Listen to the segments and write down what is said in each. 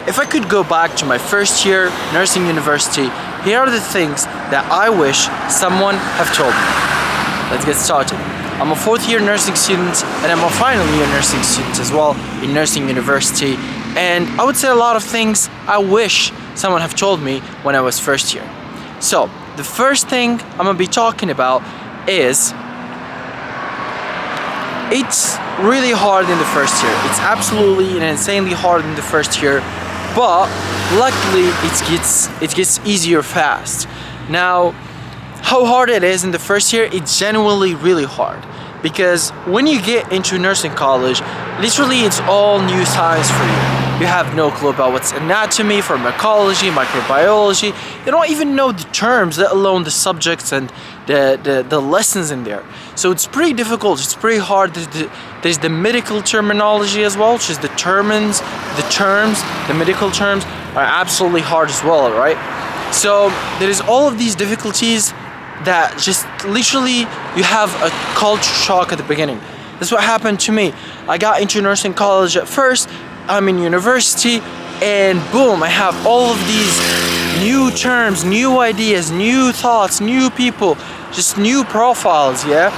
if I could go back to my first year nursing university, here are the things that I wish someone have told me. Let's get started. I'm a 4th year nursing student and I'm a final year nursing student as well in nursing university, and I would say a lot of things I wish someone have told me when I was first year. So the first thing I'm gonna be talking about is it's really hard in the first year. It's absolutely and insanely hard in the first year, but luckily it gets easier fast. Now, how hard it is in the first year, it's genuinely really hard, because when you get into nursing college, literally it's all new science for you. You have no clue about what's anatomy, pharmacology, microbiology. You don't even know the terms, let alone the subjects and the lessons in there. So it's pretty difficult, it's pretty hard. There's the medical terminology as well, which is the terms, the medical terms are absolutely hard as well, right? So there's all of these difficulties that just literally you have a culture shock at the beginning. That's what happened to me. I got into nursing college at first, I'm in university, and boom, I have all of these new terms, new ideas, new thoughts, new people, just new profiles, yeah?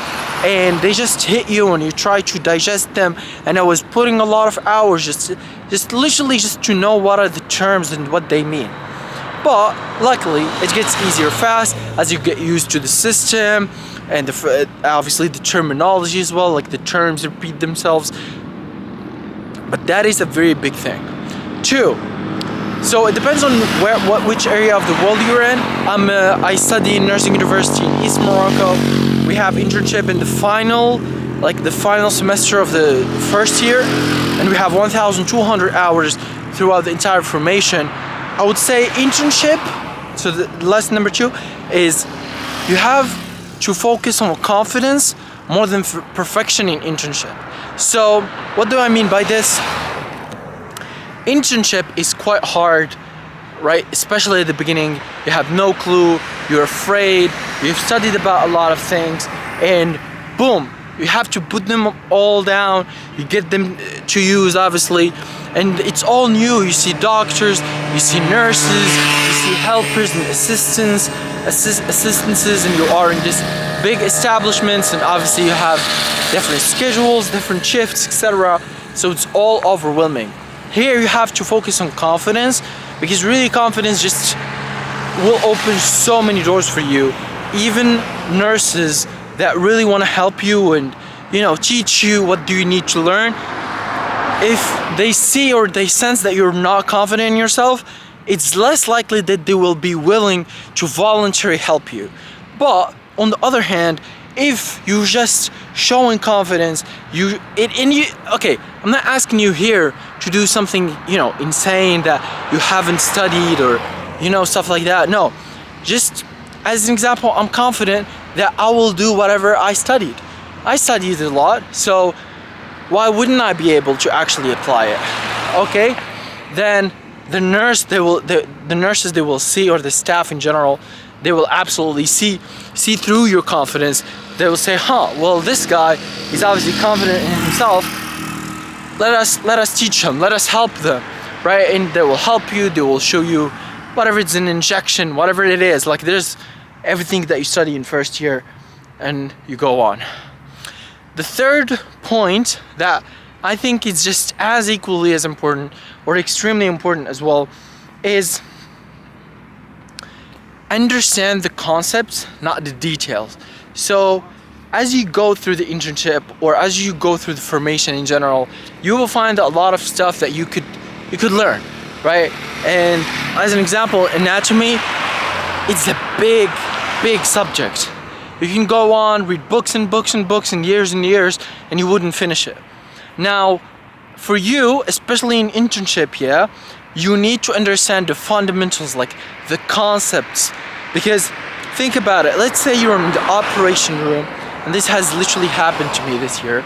And they just hit you and you try to digest them, and I was putting a lot of hours just literally just to know what are the terms and what they mean. But luckily it gets easier fast as you get used to the system and obviously the terminology as well, like the terms repeat themselves. But that is a very big thing. 2, so it depends on which area of the world you're in. I study in nursing university in East Morocco. We have internship in the final semester of the first year, and we have 1,200 hours throughout the entire formation. I would say internship, so the lesson number 2 is you have to focus on confidence more than perfection in internship. So what do I mean by this? Internship is quite hard, right? Especially at the beginning. You have no clue, you're afraid, you've studied about a lot of things, and boom, you have to put them all down. You get them to use, obviously, and it's all new. You see doctors, you see nurses, you see helpers and assistants, and you are in this big establishments, and obviously you have different schedules, different shifts, etc. So it's all overwhelming. Here you have to focus on confidence, because really confidence just will open so many doors for you. Even nurses that really want to help you and teach you what do you need to learn, if they see or they sense that you're not confident in yourself, it's less likely that they will be willing to voluntarily help you. But on the other hand, if you just showing confidence, okay, I'm not asking you here to do something insane that you haven't studied or stuff like that. No, just as an example, I'm confident that I will do whatever I studied. I studied a lot, so why wouldn't I be able to actually apply it? Okay, then the nurses they will see, or the staff in general, they will absolutely see through your confidence. They will say, well, this guy is obviously confident in himself. Let us teach him, let us help them, right? And they will help you, they will show you whatever it's an injection, whatever it is. Like, there's everything that you study in first year, and you go on. The third point that I think is just as equally as important, or extremely important as well, is understand the concepts, not the details. So as you go through the internship, or as you go through the formation in general, you will find a lot of stuff that you could learn, right? And as an example, anatomy, it's a big subject. You can go on, read books and books and books and years, and you wouldn't finish it. Now, for you, especially in internship, yeah, you need to understand the fundamentals, like the concepts. Because think about it, let's say you're in the operation room, and this has literally happened to me this year.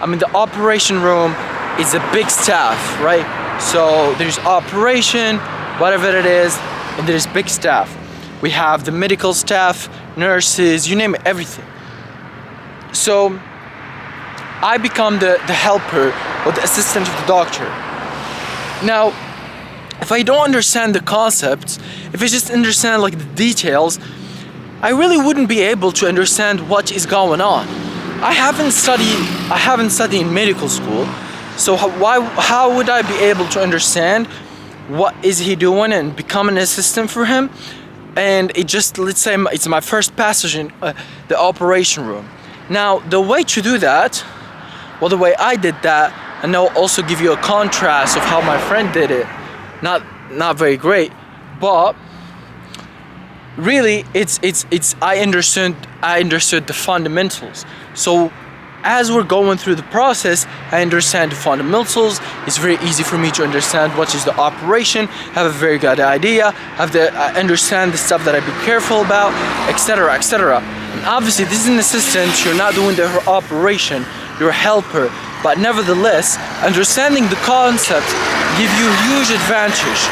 I mean, the operation room is a big staff, right? So there's operation, whatever it is, and there's big staff. We have the medical staff, nurses, you name it, everything. So I become the helper or the assistant of the doctor. Now, if I don't understand the concepts, if I just understand like the details, I really wouldn't be able to understand what is going on. I haven't studied in medical school, so how would I be able to understand what is he doing and become an assistant for him? And it just, let's say it's my first passage in the operation room. Now the way to do that, well, the way I did that, and I'll also give you a contrast of how my friend did it. Not very great, but really it's I understood the fundamentals. So as we're going through the process, I understand the fundamentals. It's very easy for me to understand what is the operation, have a very good idea, I understand the stuff that I be careful about, etc., etc. And obviously this is an assistant, you're not doing the operation, you're a helper, but nevertheless, understanding the concept give you a huge advantage.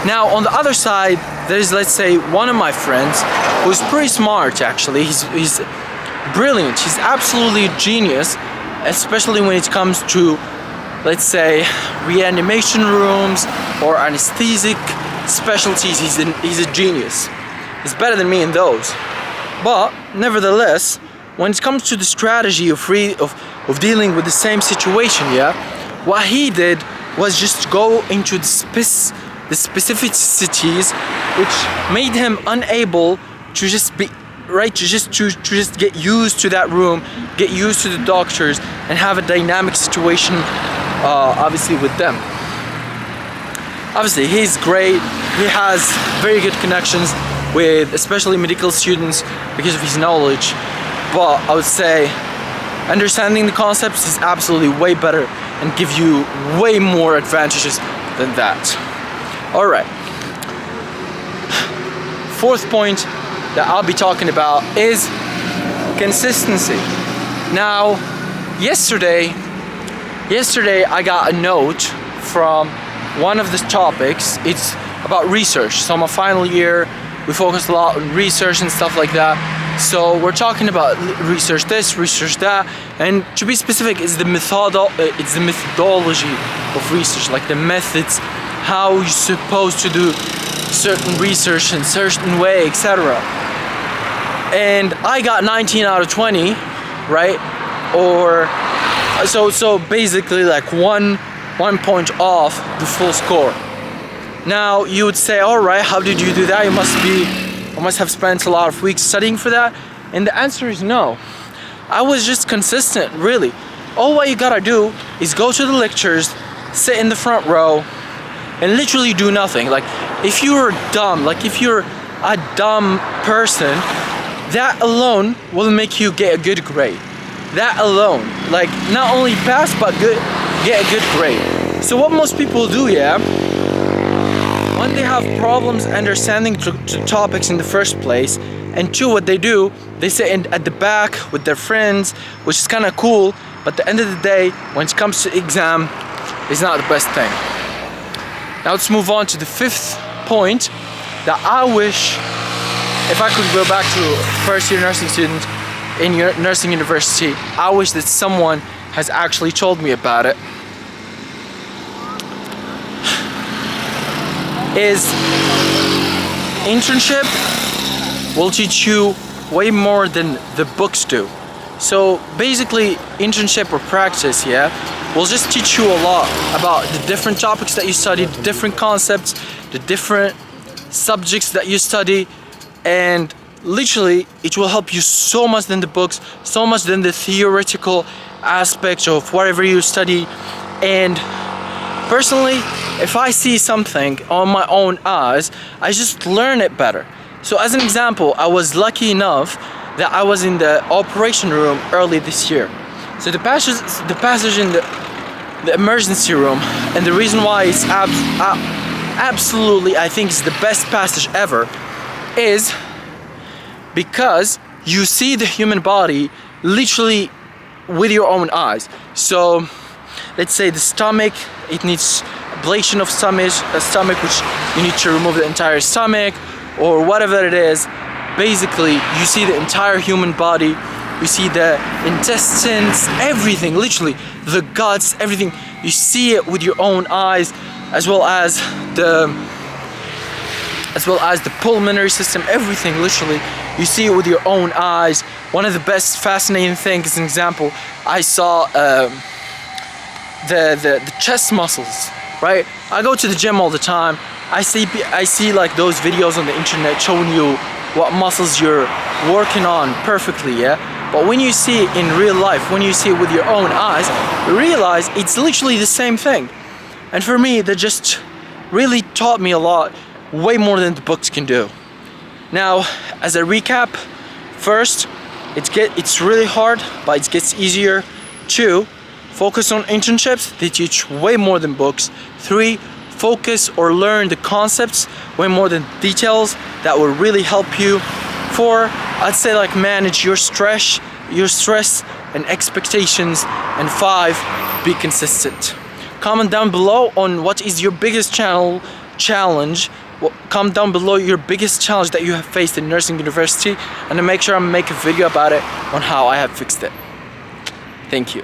Now on the other side, there's, let's say, one of my friends who's pretty smart actually. He's brilliant, he's absolutely a genius, especially when it comes to, let's say, reanimation rooms or anesthetic specialties. He's a genius. He's better than me in those. But nevertheless, when it comes to the strategy of dealing with the same situation, yeah, what he did was just go into the specificities, which made him unable to just be right, to just get used to that room, get used to the doctors, and have a dynamic situation, obviously with them. Obviously, he's great. He has very good connections with especially medical students because of his knowledge. But I would say understanding the concepts is absolutely way better and give you way more advantages than that. All right. Fourth point that I'll be talking about is consistency. Now, yesterday I got a note from one of the topics. It's about research. So my final year, we focus a lot on research and stuff like that. So we're talking about research this, research that, and to be specific, it's the methodology of research, like the methods, how you're supposed to do certain research in certain way, etc. And I got 19 out of 20, right? Or so basically like one point off the full score. Now you would say, all right, how did you do that? You must have spent a lot of weeks studying for that. And the answer is no. I was just consistent, really. All what you gotta do is go to the lectures, sit in the front row, and literally do nothing. Like if you're dumb, like if you're a dumb person, that alone will make you get a good grade. That alone, like not only pass but get a good grade. So what most people do, yeah, when they have problems understanding topics in the first place, and two, what they do, they sit at the back with their friends, which is kind of cool, but at the end of the day, when it comes to exam, it's not the best thing. Now let's move on to the fifth point that I wish, if I could go back to first year nursing student in your nursing university, I wish that someone has actually told me about it. Is internship will teach you way more than the books do. So basically internship or practice, yeah, will just teach you a lot about the different topics that you study, the different concepts, the different subjects that you study, and literally it will help you so much than the books, so much than the theoretical aspects of whatever you study. And personally, if I see something on my own eyes, I just learn it better. So as an example, I was lucky enough that I was in the operation room early this year. So the passage in the emergency room, and the reason why it's absolutely, I think it's the best passage ever, is because you see the human body literally with your own eyes. So let's say the stomach, it needs ablation of stomach, which you need to remove the entire stomach, or whatever it is. Basically, you see the entire human body, you see the intestines, everything, literally, the guts, everything. You see it with your own eyes, as well as the pulmonary system, everything literally. You see it with your own eyes. One of the best fascinating things, as an example, I saw the chest muscles, right? I go to the gym all the time. I see like those videos on the internet showing you what muscles you're working on perfectly, yeah? But when you see it in real life, when you see it with your own eyes, you realize it's literally the same thing. And for me, that just really taught me a lot, way more than the books can do. Now, as a recap, first, it's really hard, but it gets easier. 2, focus on internships. They teach way more than books. 3, focus or learn the concepts way more than details. That will really help you. 4, I'd say like manage your stress and expectations. And 5, be consistent. Comment down below on what is your biggest challenge. Comment down below your biggest challenge that you have faced in nursing university, and I'll make sure I make a video about it on how I have fixed it. Thank you.